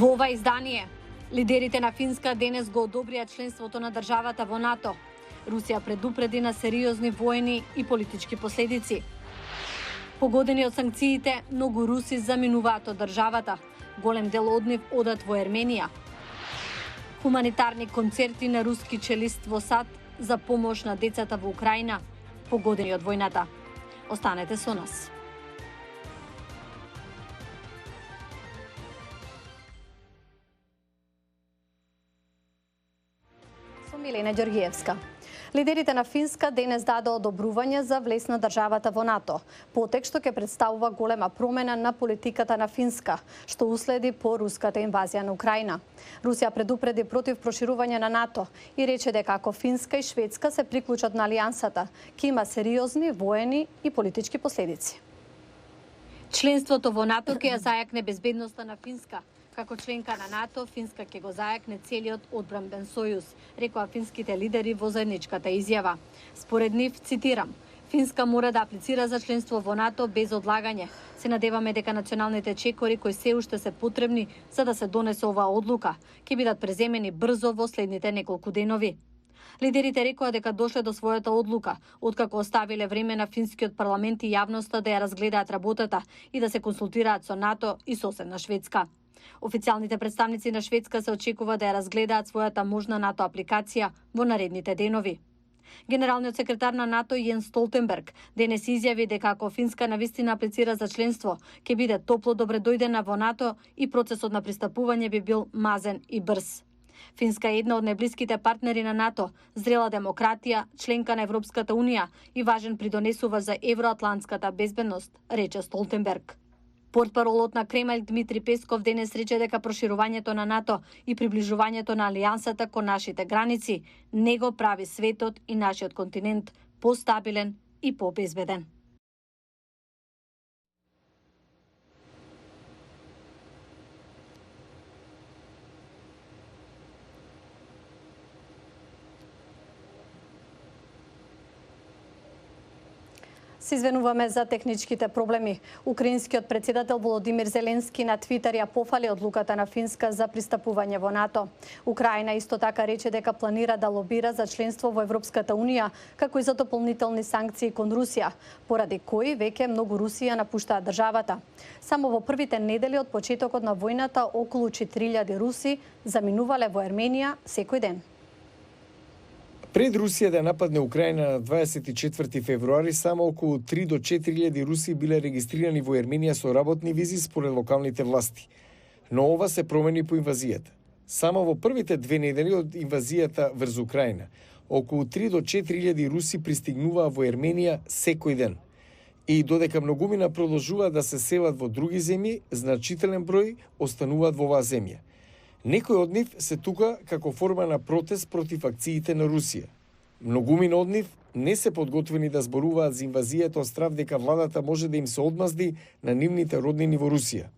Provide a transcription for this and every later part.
Во ова издание, лидерите на Финска денес го одобрија членството на државата во НАТО. Русија предупреди на сериозни воени и политички последици. Погодени од санкциите, многу руси заминуваат од државата. Голем дел од нив одат во Ерменија. Хуманитарни концерти на руски челист во САД за помош на децата во Украина, погодени од војната. Останете со нас. Милена Ѓоргиевска. Лидерите на Финска денес дадоа одобрување за влез на државата во НАТО, потек што ќе представува голема промена на политиката на Финска, што уследи по руската инвазија на Украина. Русија предупреди против проширување на НАТО и рече дека ако Финска и Шведска се приклучат на алијансата, ќе има сериозни воени и политички последици. Членството во НАТО ќе ја зајакне безбедноста на Финска. Како членка на НАТО, Финска ќе го зајакне целиот одбранбен сојуз, рекоа финските лидери во заедничката изјава. Според нив, цитирам, Финска мора да аплицира за членство во НАТО без одлагање. Се надеваме дека националните чекори кои се уште се потребни за да се донесе оваа одлука, ќе бидат преземени брзо во следните неколку денови. Лидерите рекоа дека дошле до својата одлука, откако оставиле време на финскиот парламент и јавноста да ја разгледаат работата и да се консултираат со НАТО и соседна Шведска. Официјалните представници на Шведска се очекува да ја разгледаат својата можна НАТО апликација во наредните денови. Генералниот секретар на НАТО Јен Столтенберг денес изјави дека ако Финска навистина аплицира за членство, ќе биде топло добредојдена во НАТО и процесот на пристапување би бил мазен и брз. Финска е една од најблиските партнери на НАТО, зрела демократија, членка на Европската Унија и важен придонесува за евроатлантската безбедност, рече Столтенберг. Портпаролот на Кремљ Дмитри Песков денес рече дека проширувањето на НАТО и приближувањето на алијансата кон нашите граници не го прави светот и нашиот континент постабилен и побезбеден. Се извинуваме за техничките проблеми. Украинскиот председател Володимир Зеленски на Твитер ја пофали одлуката на Финска за пристапување во НАТО. Украина исто така рече дека планира да лобира за членство во Европската Унија, како и за дополнителни санкции кон Русија, поради кои веќе многу руси ја напуштаат државата. Само во првите недели од почетокот на војната околу 4000 руси заминувале во Ерменија секој ден. Пред Русија да нападне Украина на 24 февруари, само околу 3 до 4000 руси биле регистрирани во Ерменија со работни визи според локалните власти. Но ова се промени по инвазијата. Само во првите 2 недели од инвазијата врз Украина, околу 3 до 4000 руси пристигнуваа во Ерменија секој ден. И додека многумина продолжуваат да се селат во други земји, значителен број остануваат во оваа земја. Некои од нив се тука како форма на протест против акциите на Русија. Многумина од нив не се подготвени да зборуваат за инвазијата од страв дека владата може да им се одмазди на нивните роднини во Русија.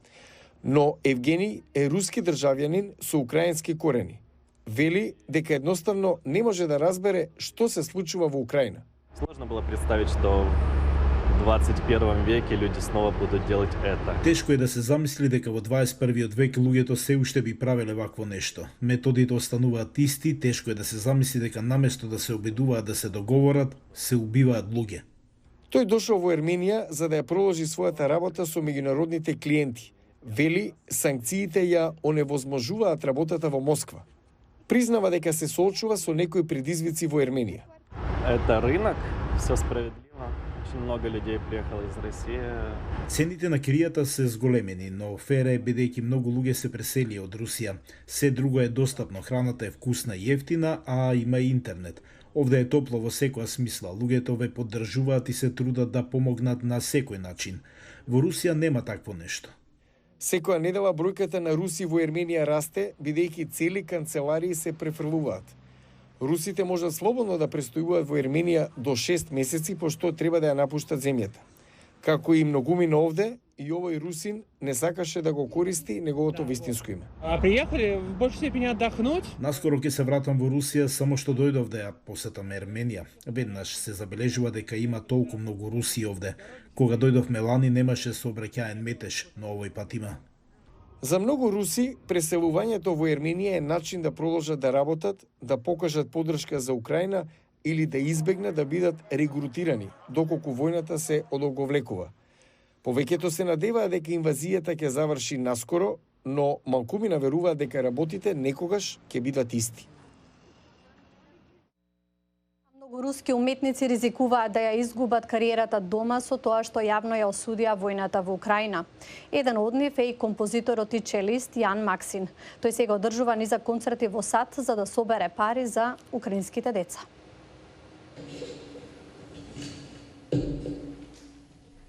Но Евгений е руски државјанин со украински корени. Вели дека едноставно не може да разбере што се случува во Украина. Сложно было представить, што в 21 веке люди снова будут делать это. Тешко е да се замисли дека во 21 век луѓето се уште би правеле вакво нешто. Методите остануваат исти, тешко е да се замисли дека наместо да се обидуваат да се договорат, се убиваат луѓе. Тој дошол во Ерменија за да ја продолжи својата работа со меѓународните клиенти. Вели, санкциите ја оневозможуваат работата во Москва. Признава дека се соочува со некои предизвици во Ерменија. Это рынок, все справедливо. Очень много людей приехало из России. Цените на киријата се зголемени, но фера е бидејќи многу луѓе се пресели од Русија. Се друго е достапно, храната е вкусна и ефтина, а има и интернет. Овде е топло во секоја смисла. Луѓето ве поддржуваат и се трудат да помогнат на секој начин. Во Русија нема такво нешто. Секоја недела бројката на руси во Ерменија расте, бидејќи цели канцеларии се префрлуваат. Русите можат слободно да престојуваат во Ерменија до 6 месеци, пошто треба да ја напуштат земјата. Како и многумина овде, и овој русин не сакаше да го користи неговото вистинско име. А приехали в большей степени отдохнуть? Наскоро ќе се вратам во Русија, само што дојдов да ја посетам Ерменија. Веднаш се забележува дека има толку многу руси овде. Кога дојдовме лани немаше сообраќаен метеж, но овој пат има. За многу руси, преселувањето во Ерменија е начин да продолжат да работат, да покажат подршка за Украина или да избегнат да бидат регрутирани, доколку војната се одолговлекува. Повеќето се надеваат дека инвазијата ќе заврши наскоро, но малкумина веруваат дека работите некогаш ќе бидат исти. Многу руски уметници ризикуваат да ја изгубат кариерата дома со тоа што јавно ја осудија војната во Украина. Еден од нив е и композиторот и челист Јан Максин. Тој сега одржува низа концерти во САД за да собере пари за украинските деца.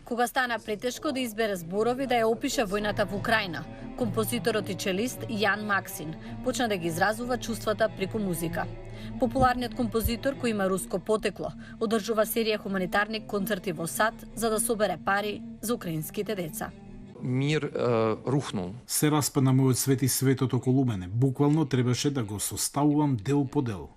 Кога стана претешко да избере зборови да ја опише војната во Украина, композиторот и челист Јан Максин почна да ги изразува чувствата преку музика. Популарниот композитор, кој има руско потекло, одржува серија хуманитарни концерти во САД за да собере пари за украинските деца. Мир рухнул. Се распадна мојот свет и светот околу мене. Буквално требаше да го составувам дел по дел.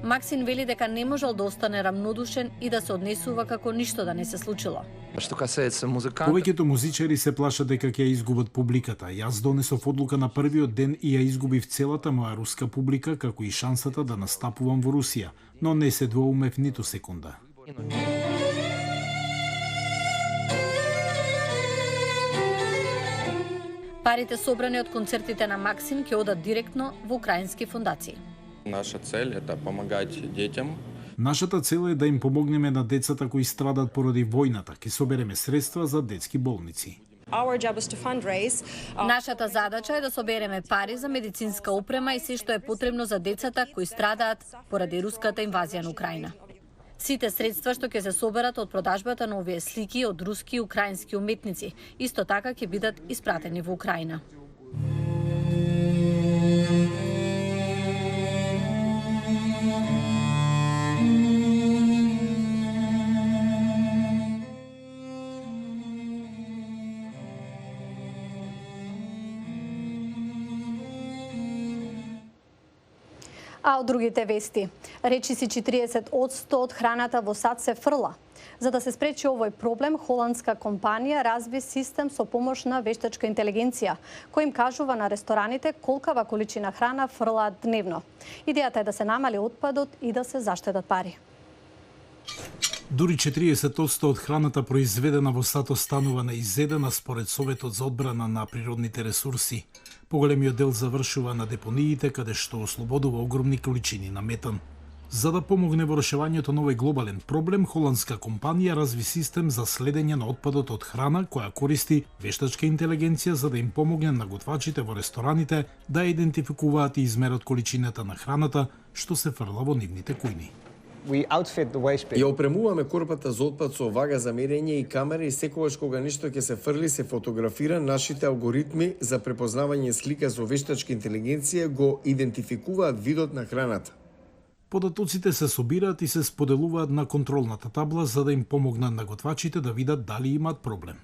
Максин вели дека не можел да остане рамнодушен и да се однесува како ништо да не се случило. Што касаецца музикант, Повеќето музичари се плашат дека ќе ја изгубат публиката. Јас донесов одлука на првиот ден и ја изгубив целата моја руска публика, како и шансата да настапувам во Русија, но не се двоумев ниту секунда. Парите собрани од концертите на Максин ќе одат директно во украински фондации. Наша цель – это помогать детям. Нашата цел е да им помогнеме на децата кои страдат поради војната. Ќе собереме средства за детски болници. Нашата задача е да собереме пари за медицинска опрема и се што е потребно за децата кои страдаат поради руската инвазија на Украина. Сите средства што ќе се соберат од продажбата на овие слики од руски и украински уметници, исто така ќе бидат испратени во Украина. А од другите вести, речиси 40% од храната во САД се фрла. За да се спречи овој проблем, холандска компанија разви систем со помош на вештачка интелигенција, кој им кажува на рестораните колкава количина храна фрлаат дневно. Идејата е да се намали отпадот и да се заштедат пари. Дури 40% од храната произведена во САД останува неизедена според Советот за одбрана на природните ресурси. Поголемиот дел завршува на депониите, каде што ослободува огромни количини на метан. За да помогне во решавањето на овој глобален проблем, холандска компанија разви систем за следење на отпадот од храна, која користи вештачка интелигенција за да им помогне на готвачите во рестораните да идентификуваат и измерат количината на храната што се фрла во нивните кујни. Ја опремуваме корпата за отпад со вага за мерење и камери и секогаш кога нешто ќе се фрли се фотографира, нашите алгоритми за препознавање слика со вештачка интелигенција го идентификуваат видот на храната. Податоците се собираат и се споделуваат на контролната табла за да им помогнат на готвачите да видат дали имаат проблем.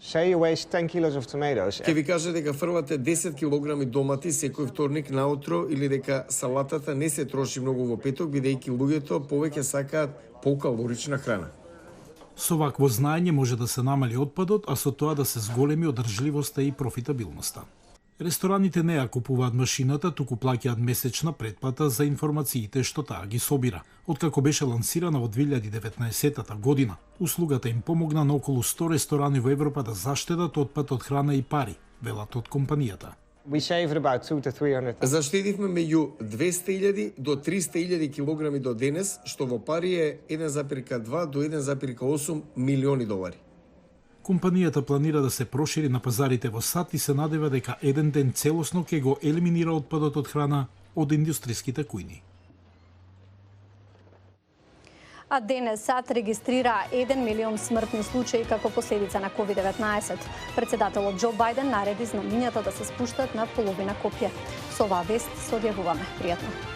Ќе ви кажа дека фрлате 10 килограми домати секој вторник наутро или дека салатата не се троши многу во петок, бидејќи луѓето повеќе сакаат покалорична храна. Со вакво знаење може да се намали отпадот, а со тоа да се зголеми одржливоста и профитабилноста. Рестораните не ја купуваат машината, туку плаќаат месечна претплата за информациите што таа ги собира. Откако беше лансирана во 2019 година, услугата им помогна на околу 100 ресторани во Европа да заштедат отпад од храна и пари, велат од компанијата. Заштедивме меѓу 200.000 до 300.000 килограми до денес, што во пари е 1,2 до 1,8 милиони долари. Компанијата планира да се прошири на пазарите во САД и се надева дека еден ден целосно ќе го елиминира отпадот од храна од индустријските кујни. А денес САД регистрира 1 милион смртни случаи како последица на COVID-19. Председателот Џо Бајден нареди знамињата да се спуштат на половина копје. Со оваа вест се одјавуваме. Пријатно.